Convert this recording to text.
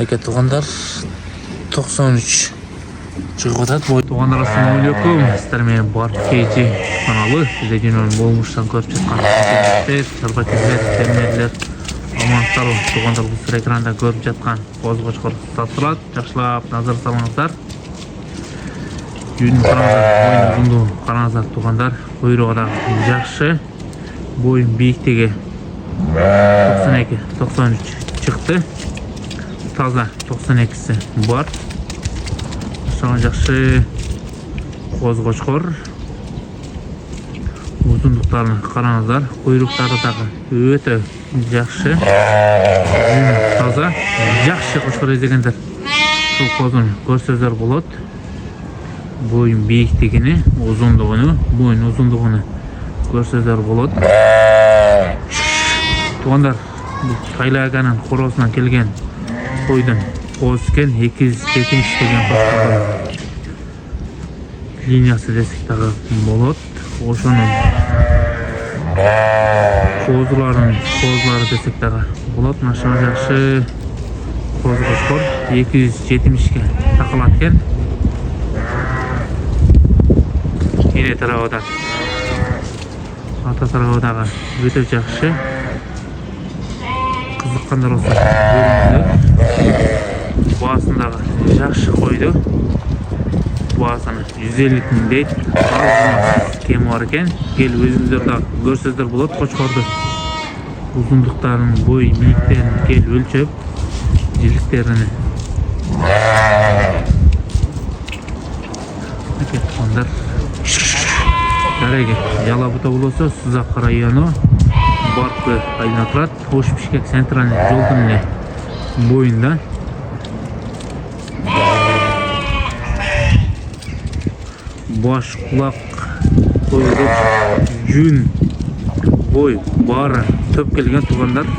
Aka туғандар 93 шығып жатады. Туғандар ассалаумағалейкум. Сіздер менің Барт Кейджи каналы. Бізде дүниенің болмыштан көріп жатқан шарбатерлер, фермерлер, аманаттар, туғандар бұл экранда көріп жатқан қозғошқыр сатылады. Жақшылап назар салыңыздар. Жүнін қараңыздар, бойын ұзынды қараңыздар туғандар. Құйрығы да жақсы. Бойын биіктігі 92-93 шықты. Таза 92-сі бар. Соған жақсы қозғошқыр. Ұзындықтарын қараңыздар. Құйрықтары дағы өте жақсы. Таза жақсы қошқыр езегендер. Сол қозын көрсөздер болады. Бойын биіктігіні, бойын ұзындығыны көрсөздер болады. Туғандар, Тайлаганын қоросынан келген қойдың қозыскен 270 деген қошқардың линиясы десек тағы болады. Ошының қозылары десек тағы болады. Машина жақшы қозғошқыр 270-ге тақылаткен. Ене тарауыдан ата тарауыдағы өте жақшы. Қызыққандар осы бөлімді басындағы жақшы қойды. Басыны 150 дейді. Кем бар екен. Кел өзіңіздерді көрсөздер болады қошқарды. Ұзындықтарын, бой, биіктерін кел өлчеп, жіліктеріні. Туғандар. Жарайге, Ялабұта болса, Сызақ районы Барқы айнатылады. Тош Бішкек центральный жолдың бойында. Баш, құлақ, қойылып, жүн, бой, бары төп келген туғандар.